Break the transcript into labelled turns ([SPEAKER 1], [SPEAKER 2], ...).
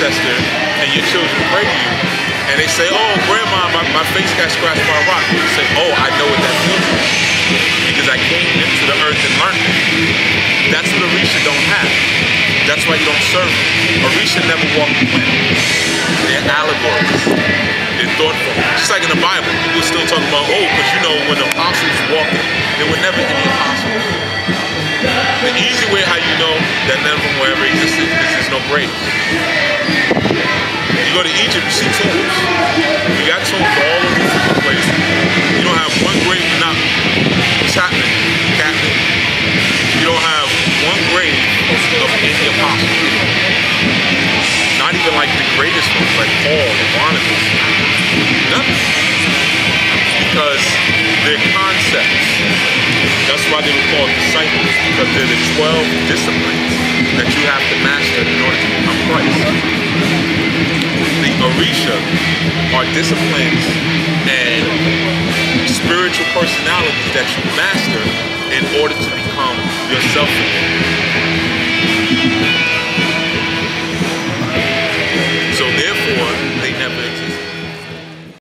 [SPEAKER 1] ancestor and your children pray to you, and they say, oh, grandma, my face got scratched by a rock. You say, oh, I know what that feels like, because I came into the earth and learned it. That's what Orisha don't have. That's why you don't serve them. Orisha never walked the planet. They're allegories. They're thoughtful. Just like in the Bible, people still talk about, oh, because you know when the apostles walked, there were never any apostles. The easy way how you know that none of them were ever existed is there's no graves. You go to Egypt, you see tombs. You got tombs all over the place. You don't have one grave not what's happening, Captain. You don't have one grave of any apostle. Not even like the greatest ones, like Paul or Barnabas. Nothing. Because they're concepts. That's why they were called disciples, because they're the 12 disciplines that you have to master in order to become Christ. The Orisha are disciplines and spiritual personalities that you master in order to become yourself again.